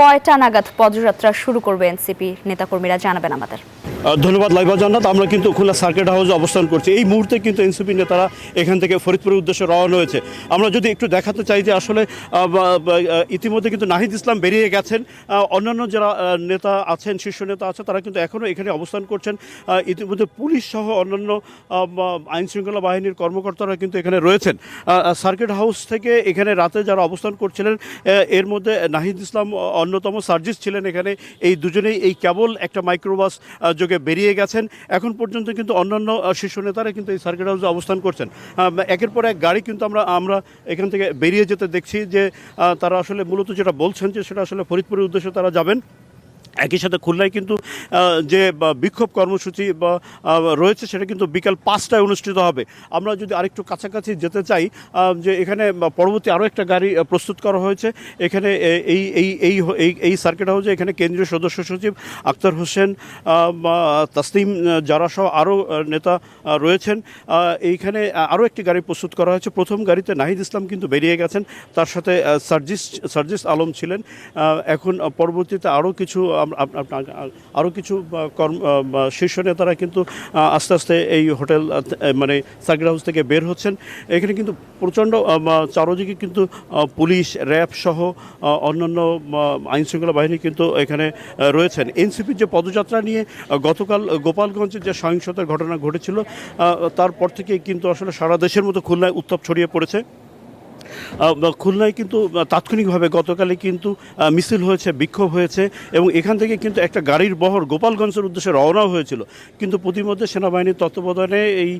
কয়টা নাগাদ পদযাত্রা শুরু করবে এনসিপি নেতাকর্মীরা জানাবেন আমাদের। ধন্যবাদ লাইবা জান্নাত। আমরা কিন্তু খুলনা সার্কিট হাউসে অবস্থান করছি। এই মুহূর্তে কিন্তু এনসিপি নেতারা এখান থেকে ফরিদপুরের উদ্দেশ্যে রওনা হয়েছে। আমরা যদি একটু দেখাতে চাই যে আসলে ইতিমধ্যে কিন্তু নাহিদ ইসলাম বেরিয়ে গেছেন। অন্যান্য যারা নেতা আছেন, শীর্ষ নেতা আছে, তারা কিন্তু এখনও এখানে অবস্থান করছেন। ইতিমধ্যে পুলিশ সহ অন্যান্য আইনশৃঙ্খলা বাহিনীর কর্মকর্তারা কিন্তু এখানে রয়েছেন। সার্কিট হাউস থেকে এখানে রাতে যারা অবস্থান করছিলেন এর মধ্যে নাহিদ ইসলাম অন্যতম, সার্জিস ছিলেন এখানে। এই দুজনেই এই কেবল একটা মাইক্রোবাস যোগে বেরিয়ে গেছেন। এখন পর্যন্ত কিন্তু অন্যান্য শীর্ষ নেতারা কিন্তু এই সার্কিট হাউসে অবস্থান করছেন। একের পর এক গাড়ি কিন্তু আমরা এখান থেকে বেরিয়ে যেতে দেখছি যে তারা আসলে মূলত যেটা বলছেন যে সেটা আসলে ফরিদপুরের উদ্দেশ্যে তারা যাবেন। একই সাথে খুলনায় কিন্তু যে বিক্ষোভ কর্মসূচি রয়েছে সেটা কিন্তু বিকাল 5টায় অনুষ্ঠিত হবে। আমরা যদি আরেকটু কাছাকাছি যেতে চাই, যে এখানে পরবর্তী আরও একটা গাড়ি প্রস্তুত করা হয়েছে এখানে এই সার্কিট হাউসে। এখানে কেন্দ্রীয় সদস্য সচিব আক্তার হোসেন, তাসলিম জারা সহ আরও নেতা রয়েছেন। এইখানে আরও একটি গাড়ি প্রস্তুত করা হয়েছে। প্রথম গাড়িতে নাহিদ ইসলাম কিন্তু বেরিয়ে গেছেন, তার সাথে সার্জিস আলম ছিলেন। এখন পরবর্তীতে আরও কিছু শীর্ষ নেতারা কিন্তু আস্তে আস্তে এই হোটেল মানে সার্কিট হাউস থেকে বের হচ্ছেন। এখানে কিন্তু প্রচণ্ড চারদিকে কিন্তু পুলিশ, র্যাব সহ অন্যান্য আইনশৃঙ্খলা বাহিনী কিন্তু এখানে রয়েছেন। এনসিপির যে পদযাত্রা নিয়ে গতকাল গোপালগঞ্জের যে সহিংসতার ঘটনা ঘটেছিল তারপর থেকে কিন্তু আসলে সারা দেশের মতো খুলনায় উত্তাপ ছড়িয়ে পড়েছে। খুলনায় কিন্তু তাৎক্ষণিকভাবে গতকালে কিন্তু মিছিল হয়েছে, বিক্ষোভ হয়েছে এবং এখান থেকে কিন্তু একটা গাড়ির বহর গোপালগঞ্জের উদ্দেশ্যে রওনাও হয়েছিল। কিন্তু প্রতিমধ্যে সেনাবাহিনীর তত্ত্বাবধানে এই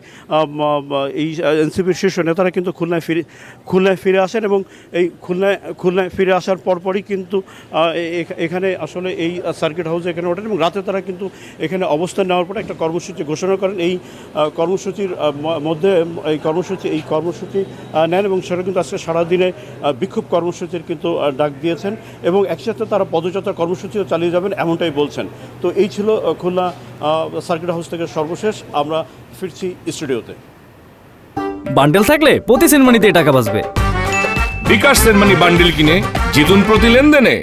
এনসিপির শীর্ষ নেতারা কিন্তু খুলনায় ফিরে আসেন এবং এই খুলনায় ফিরে আসার পরপরই কিন্তু এখানে আসলে এই সার্কিট হাউসে এখানে ওঠেন এবং রাতে তারা কিন্তু এখানে অবস্থান নেওয়ার পরে একটা কর্মসূচি ঘোষণা করেন। এই কর্মসূচির মধ্যে এই কর্মসূচি নেন এবং সেটা কিন্তু আজকে সারাদিনে বিক্ষোভ কর্মসূচির কিন্তু ডাক দিয়েছেন এবং একসাথে তারা পদযাত্রা কর্মসূচিও চালিয়ে যাবেন এমনটাই বলছেন। তো এই ছিল খুলনা সার্কিট হাউস থেকে সর্বশেষ। আমরা ফিরছি স্টুডিওতে। বান্ডেল থাকলে প্রতি সেনমানিতে টাকা বাঁচবে। বিকাশ সেনমানি বান্ডেল কিনে জিতুন প্রতি লেনদেনে।